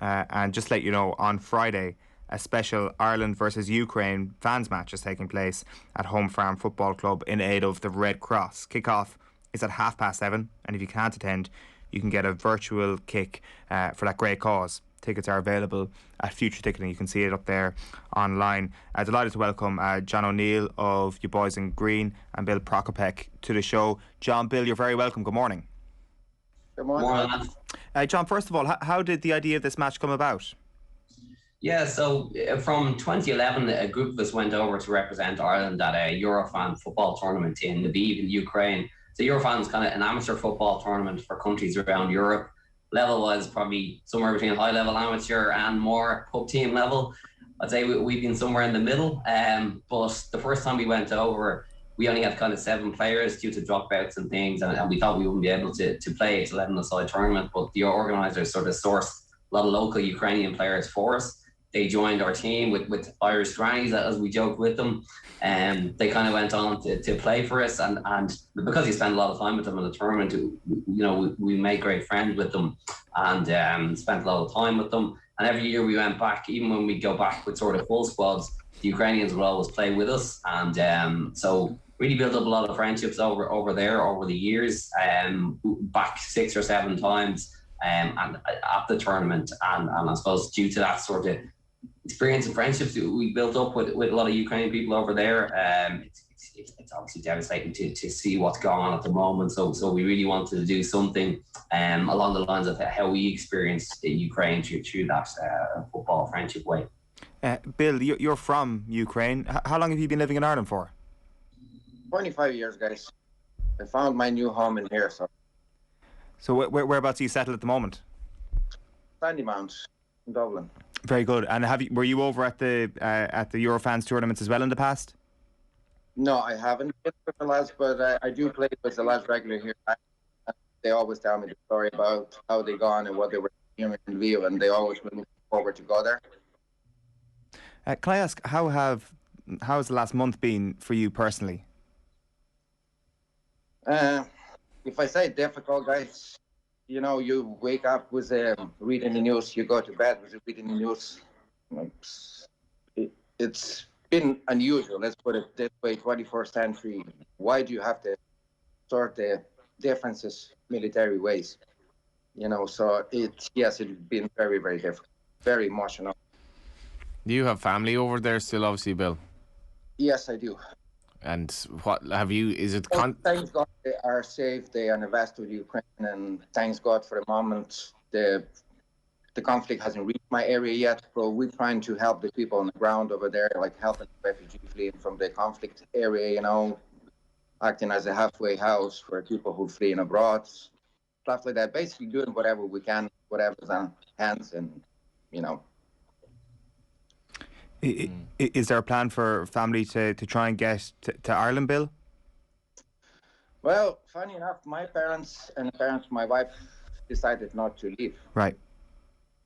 And just to let you know, on Friday, a special Ireland versus Ukraine fans match is taking place at Home Farm Football Club in aid of the Red Cross. Kick-off is at 7:30, and if you can't attend, you can get a virtual kick for that great cause. Tickets are available at Future Ticketing. You can see it up there online. Delighted to welcome John O'Neill of You Boys in Green and Bill Procopec to the show. John, Bill, you're very welcome. Good morning. Good morning. John, first of all, how did the idea of this match come about? Yeah, so from 2011, a group of us went over to represent Ireland at a Eurofan football tournament in Lviv in Ukraine. So Eurofan is kind of an amateur football tournament for countries around Europe. Level was probably somewhere between high level amateur and more pub team level. I'd say we've been somewhere in the middle. But the first time we went over, we only had kind of 7 players due to dropouts and things, and we thought we wouldn't be able to play it 11-a-side tournament. But the organisers sort of sourced a lot of local Ukrainian players for us. They joined our team with Irish grannies, as we joked with them, and they kind of went on to play for us. And because we spent a lot of time with them in the tournament, we made great friends with them and spent a lot of time with them. And every year we went back, even when we go back with sort of full squads, the Ukrainians would always play with us. And so really built up a lot of friendships over there over the years, back 6 or 7 times and at the tournament. And I suppose due to that sort of experience and friendships that we built up with a lot of Ukrainian people over there, it's obviously devastating to see what's going on at the moment. So we really wanted to do something along the lines of how we experienced Ukraine through that football friendship way. Bill, you're from Ukraine. How long have you been living in Ireland for? 25 years, guys. I found my new home in here. So whereabouts are you settled at the moment? Sandymount in Dublin. Very good. And were you over at the Eurofans tournaments as well in the past? No, I haven't been with the lads, but I do play with the lads regularly here. They always tell me the story about how they gone and what they were doing in Lviv, and they always were looking forward to go there. Can I ask, how has the last month been for you personally? If I say difficult, guys, you wake up with reading the news, you go to bed with reading the news. It's been unusual, let's put it this way, 21st century. Why do you have to sort the differences military ways? So it's been very, very difficult, very emotional. Do you have family over there still, obviously, Bill? Yes, I do. And what have you? Is it? Thanks God they are safe. They are in the west of Ukraine, and thanks God for the moment the conflict hasn't reached my area yet. So we're trying to help the people on the ground over there, like helping refugees fleeing from the conflict area. Acting as a halfway house for people who fleeing abroad, stuff like that. Basically doing whatever we can, whatever's on hands, and. Is there a plan for family to try and get to Ireland, Bill? Well, funny enough, my parents and the parents of my wife decided not to leave. Right.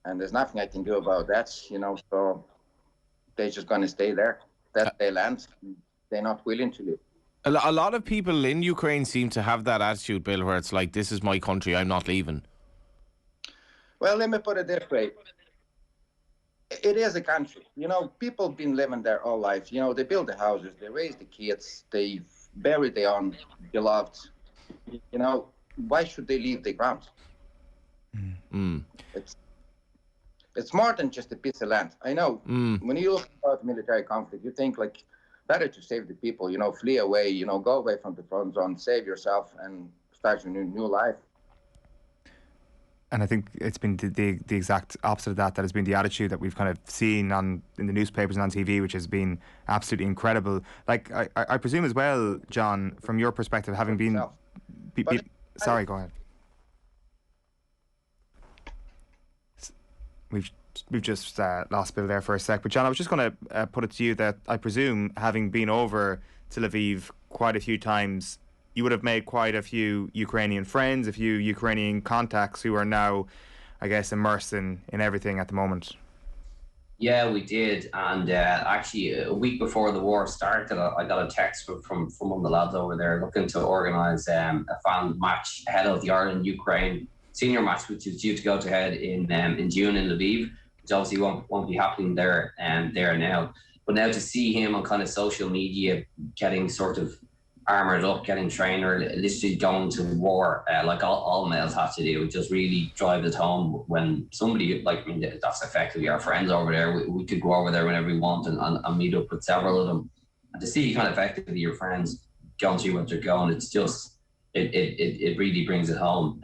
And there's nothing I can do about that, so they're just going to stay there. That's their land. They're not willing to leave. A lot of people in Ukraine seem to have that attitude, Bill, where it's like, this is my country, I'm not leaving. Well, let me put it this way. It is a country. People have been living there all life. They build the houses, they raise the kids, they bury their own beloved. Why should they leave the ground? It's more than just a piece of land. I know. When you look at military conflict, you think like better to save the people. Flee away. Go away from the front zone, save yourself, and start your new life. And I think it's been the exact opposite of that has been the attitude that we've kind of seen in the newspapers and on TV, which has been absolutely incredible. Like, I presume as well, John, from your perspective, having been... Sorry, go ahead. We've just lost Bill there for a sec. But, John, I was just going to put it to you that I presume, having been over to Lviv quite a few times, you would have made quite a few Ukrainian friends, a few Ukrainian contacts who are now, I guess, immersed in everything at the moment. Yeah, we did. And actually, a week before the war started, I got a text from one of the lads over there looking to organise a fan match ahead of the Ireland-Ukraine senior match, which is due to go to head in June in Lviv, which obviously won't be happening there now. But now to see him on kind of social media getting sort of armoured up, getting trainer, literally going to war, like all males have to do, it just really drives it home when somebody, like, I mean, that's effectively our friends over there. We could go over there whenever we want and meet up with several of them. And to see kind of effectively your friends going through what they're going, it's just, it really brings it home.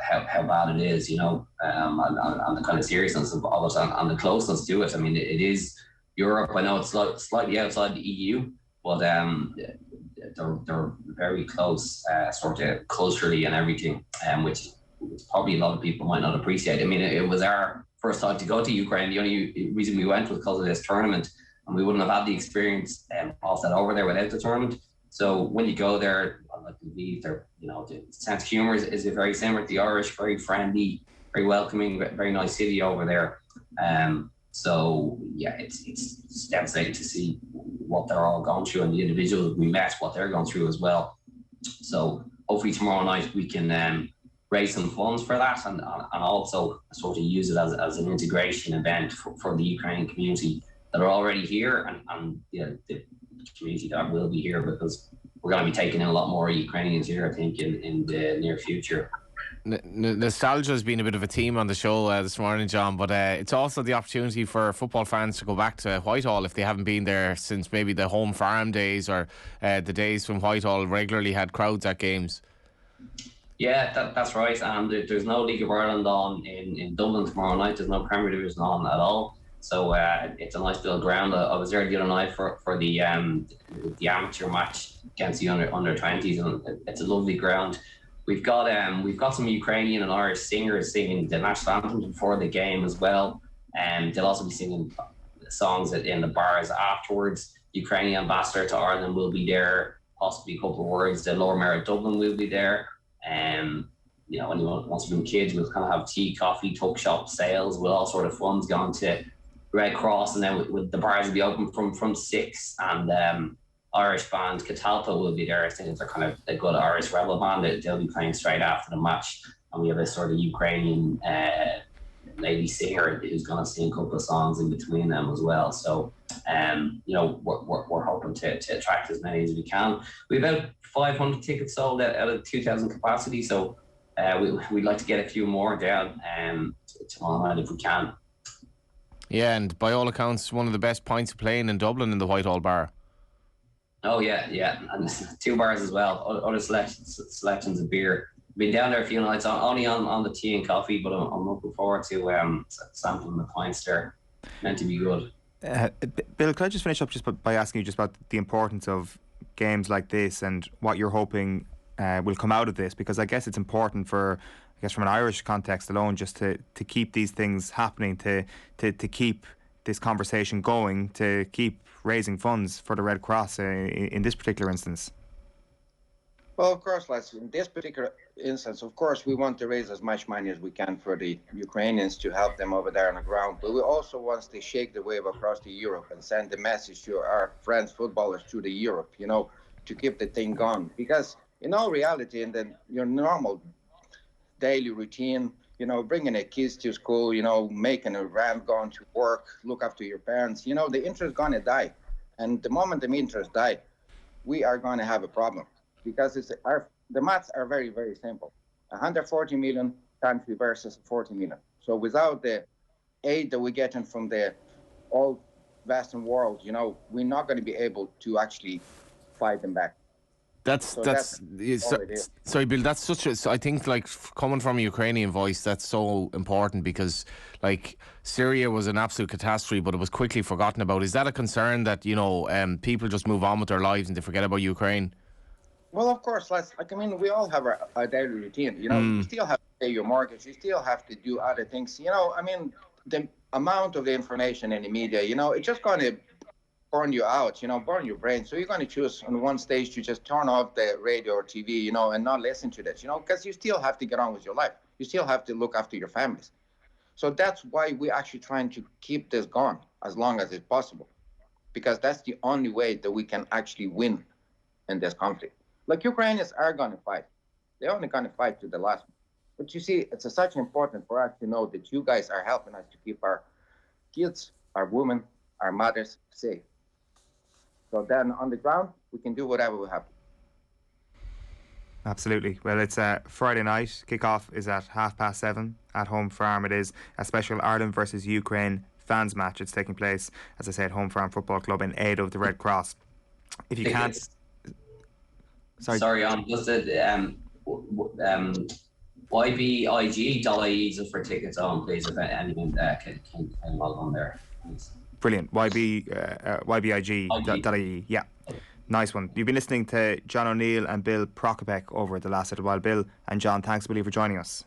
How bad it is, and the kind of seriousness of it and the closeness to it. I mean, it is Europe. I know it's slightly outside the EU, but they're very close, sort of culturally and everything, which probably a lot of people might not appreciate. I mean, it was our first time to go to Ukraine. The only reason we went was because of this tournament, and we wouldn't have had the experience of that over there without the tournament. So when you go there, like Lviv, the sense of humour is very similar. The Irish, very friendly, very welcoming, very nice city over there. So yeah, it's devastating to see what they're all going through, and the individuals we met, what they're going through as well. So hopefully tomorrow night we can raise some funds for that, and also sort of use it as an integration event for the Ukrainian community that are already here, and the community that will be here, because we're going to be taking in a lot more Ukrainians here, I think, in the near future. Nostalgia has been a bit of a theme on the show this morning, John, but it's also the opportunity for football fans to go back to Whitehall if they haven't been there since maybe the home farm days, or the days when Whitehall regularly had crowds at games. Yeah, that's right. And there's no League of Ireland on in Dublin tomorrow night. There's no Premier Division on at all. So it's a nice little ground. I was there the other night for the amateur match against the under 20s, and it's a lovely ground. We've got some Ukrainian and Irish singers singing the national anthem before the game as well, and they'll also be singing songs in the bars afterwards. Ukrainian ambassador to Ireland will be there, possibly a couple of words. The Lower Mayor of Dublin will be there. Anyone wants to bring kids, we'll kind of have tea, coffee, tuck shop sales with all sort of funds going to Red Cross, and then with the bars will be open from 6, and Irish band Gileltte will be there. I think they're kind of a good Irish rebel band. They'll be playing straight after the match, and we have a sort of Ukrainian lady singer who's going to sing a couple of songs in between them as well. So we're hoping to attract as many as we can. We've about 500 tickets sold out of 2,000 capacity, so we'd like to get a few more down tomorrow night if we can. Yeah, and by all accounts, one of the best pints of playing in Dublin in the Whitehall bar. Oh yeah, and 2 bars as well. Other selections of beer. Been down there a few nights, only on the tea and coffee, but I'm looking forward to sampling the pints there. Meant to be good. Bill, could I just finish up just by asking you just about the importance of games like this and what you're hoping will come out of this? Because I guess it's important for, I guess from an Irish context alone, just to keep these things happening, to keep this conversation going, to keep raising funds for the Red Cross in this particular instance. Well, of course, Les, in this particular instance, of course, we want to raise as much money as we can for the Ukrainians to help them over there on the ground. But we also want to shake the wave across the Europe and send the message to our friends, footballers, through the Europe, to keep the thing going. Because in all reality, in your normal daily routine, bringing the kids to school, making a rent, going to work, look after your parents, the interest is going to die. And the moment the interest die, we are going to have a problem. Because the maths are very, very simple. 140 million country versus 40 million. So without the aid that we're getting from the old Western world, we're not going to be able to actually fight them back. Sorry, Bill, that's such a, I think, like, coming from a Ukrainian voice, that's so important, because like Syria was an absolute catastrophe, but it was quickly forgotten about. Is that a concern that people just move on with their lives and they forget about Ukraine? Well, of course, we all have our daily routine. You still have to pay your mortgage. You still have to do other things. The amount of the information in the media, it's just going to burn you out, burn your brain. So you're going to choose on one stage to just turn off the radio or TV, and not listen to this, because you still have to get on with your life. You still have to look after your families. So that's why we're actually trying to keep this going as long as it's possible, because that's the only way that we can actually win in this conflict. Like, Ukrainians are going to fight. They're only going to fight to the last. But you see, it's such important for us to know that you guys are helping us to keep our kids, our women, our mothers safe. So then on the ground, we can do whatever we have. Absolutely. Well, it's Friday night. Kickoff is at 7:30 at Home Farm. It is a special Ireland versus Ukraine fans match. It's taking place, as I said, Home Farm Football Club in aid of the Red Cross. If you can't... Sorry, just ybig.ie just for tickets on, please, if anyone can log on there. Thanks. Brilliant. ybig.ie. Yeah. Nice one. You've been listening to John O'Neill and Bill Procopec over the last little while. Bill and John, thanks, Billy, for joining us.